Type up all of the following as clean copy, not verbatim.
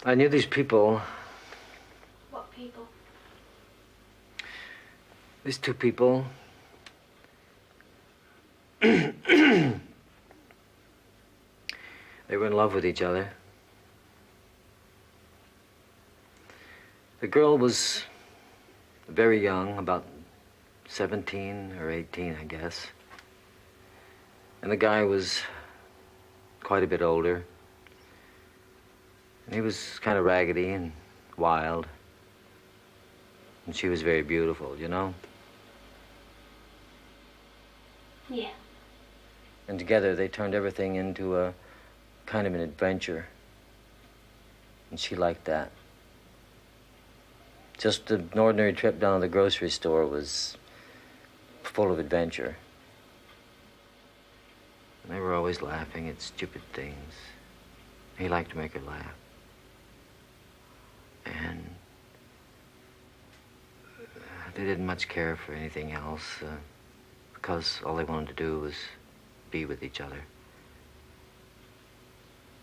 I knew these people. What people? These two people. They were in love with each other. The girl was very young, about 17 or 18, I guess. And the guy was quite a bit older. And he was kind of raggedy and wild. And she was very beautiful, you know? Yeah. And together they turned everything into a kind of an adventure. And she liked that. Just an ordinary trip down to the grocery store was full of adventure. And they were always laughing at stupid things. He liked to make her laugh. And they didn't much care for anything else because all they wanted to do was be with each other.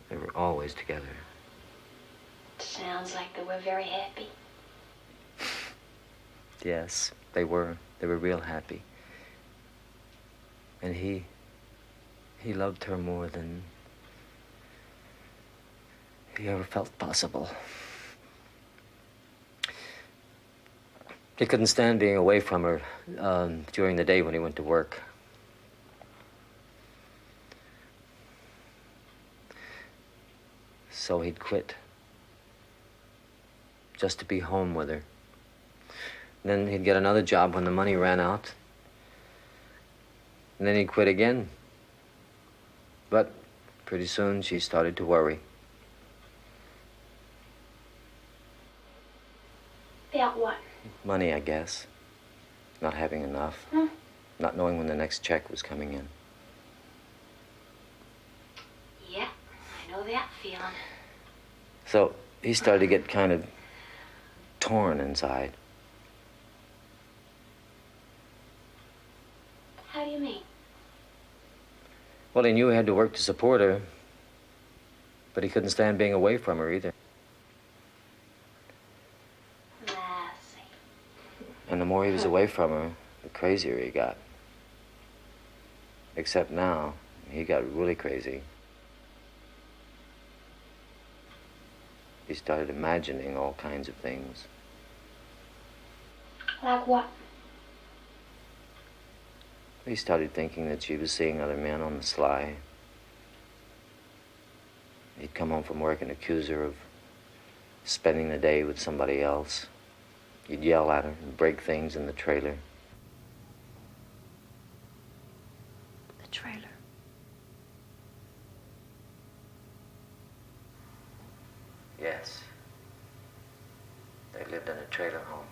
They were always together. Sounds like they were very happy. Yes, they were. They were real happy. And he loved her more than he ever felt possible. He couldn't stand being away from her during the day when he went to work. So he'd quit just to be home with her. And then he'd get another job when the money ran out. And then he'd quit again. But pretty soon she started to worry. About what? Money, I guess. Not having enough. Not knowing when the next check was coming in. Yeah, I know that feeling. So he started to get kind of torn inside. How do you mean? Well, he knew he had to work to support her, but he couldn't stand being away from her either. I see. And the more he was away from her, the crazier he got. Except now, he got really crazy. He started imagining all kinds of things. Like what? He started thinking that she was seeing other men on the sly. He'd come home from work and accuse her of spending the day with somebody else. He'd yell at her and break things in the trailer. The trailer. Yes. They lived in a trailer home.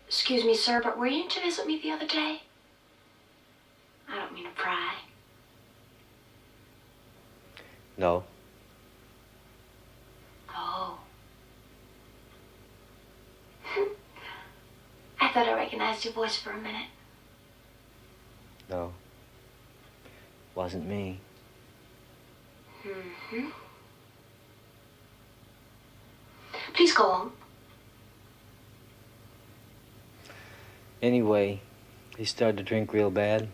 Excuse me, sir, but were you in to visit me the other day? I don't mean to pry. No. Oh. I thought I recognized your voice for a minute. No. Wasn't me. Mm-hmm. Please go on. Anyway, he started to drink real bad.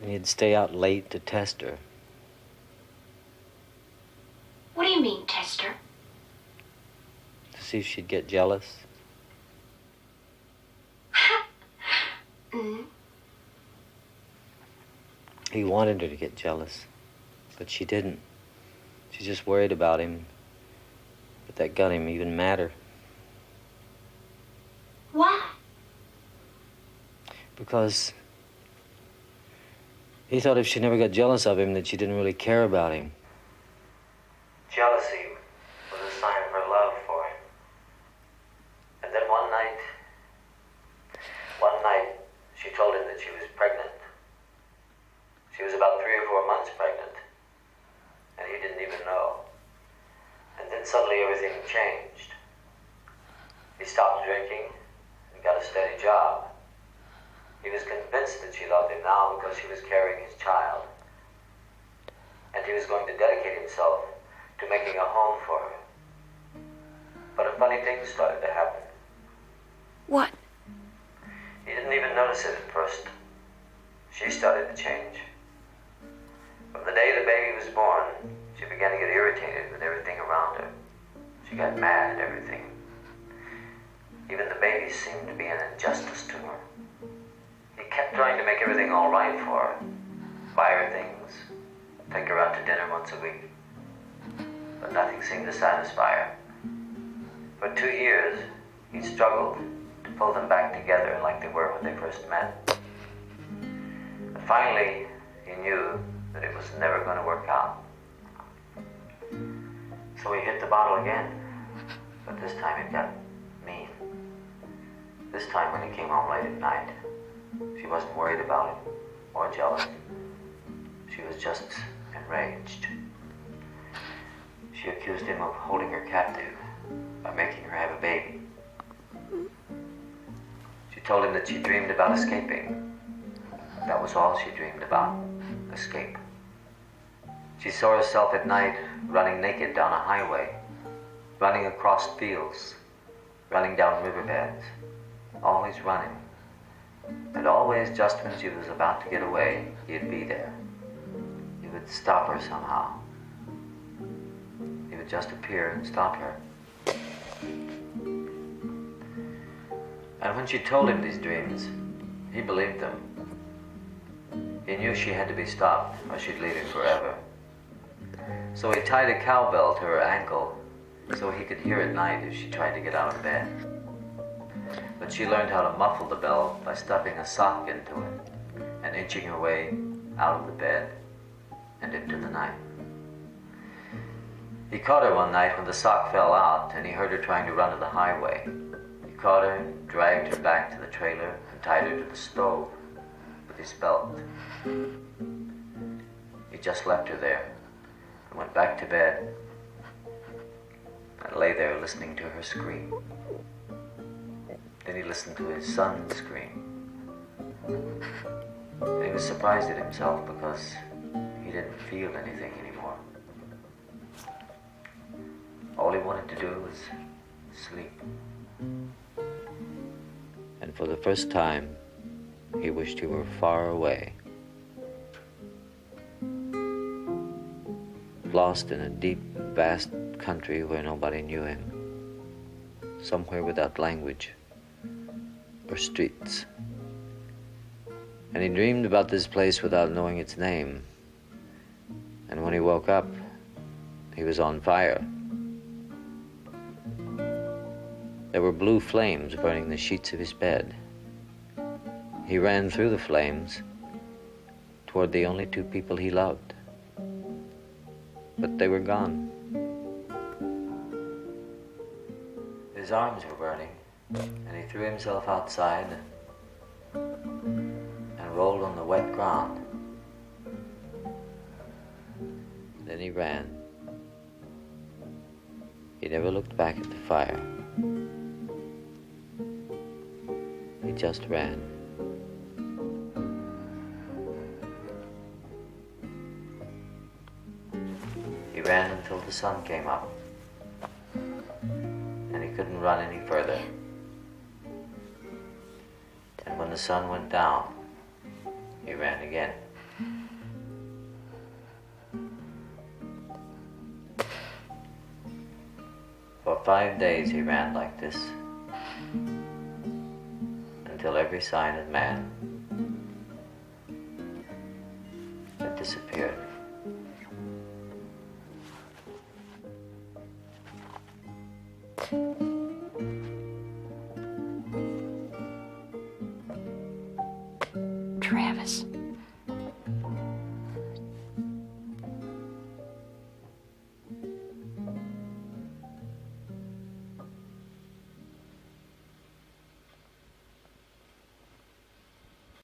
And he'd stay out late to test her. What do you mean, tester? To see if she'd get jealous. Mm. He wanted her to get jealous, but she didn't. She just worried about him. But that got him even madder. Why? Because he thought if she never got jealous of him, that she didn't really care about him. Jealousy was a sign of her love for him. And then one night, she told him that she was pregnant. She was about 3 or 4 months pregnant. And he didn't even know. And then suddenly everything changed. He stopped drinking and got a steady job. He was convinced that she loved him now because she was carrying his child. And he was going to dedicate himself to making a home for her. But a funny thing started to happen. What? He didn't even notice it at first. She started to change. From the day the baby was born, she began to get irritated with everything around her. She got mad at everything. Even the baby seemed to be an injustice to her. He kept trying to make everything all right for her. Buy her things, take her out to dinner once a week. But nothing seemed to satisfy her. For 2 years, he struggled to pull them back together like they were when they first met. But finally, he knew that it was never going to work out. So he hit the bottle again, but this time it got mean. This time when he came home late at night, she wasn't worried about him or jealous. She was just enraged. She accused him of holding her captive by making her have a baby. She told him that she dreamed about escaping. That was all she dreamed about, escape. She saw herself at night running naked down a highway, running across fields, running down riverbeds, always running. And always just when she was about to get away, he'd be there. He would stop her somehow. He would just appear and stop her. And when she told him these dreams, he believed them. He knew she had to be stopped or she'd leave him forever. So he tied a cowbell to her ankle so he could hear at night if she tried to get out of bed. But she learned how to muffle the bell by stuffing a sock into it and inching her way out of the bed and into the night. He caught her one night when the sock fell out and he heard her trying to run to the highway. He caught her and dragged her back to the trailer and tied her to the stove with his belt. He just left her there and went back to bed and lay there listening to her scream. Then he listened to his son scream. And he was surprised at himself because he didn't feel anything anymore. All he wanted to do was sleep. And for the first time, he wished he were far away. Lost in a deep, vast country where nobody knew him. Somewhere without language or streets. And he dreamed about this place without knowing its name. And when he woke up, he was on fire. There were blue flames burning the sheets of his bed. He ran through the flames toward the only two people he loved. But they were gone. His arms were burning, and he threw himself outside and rolled on the wet ground. Then he ran. He never looked back at the fire. He just ran. He ran until the sun came up, and he couldn't run any further. And when the sun went down, he ran again. For 5 days he ran like this, until every sign of man had disappeared.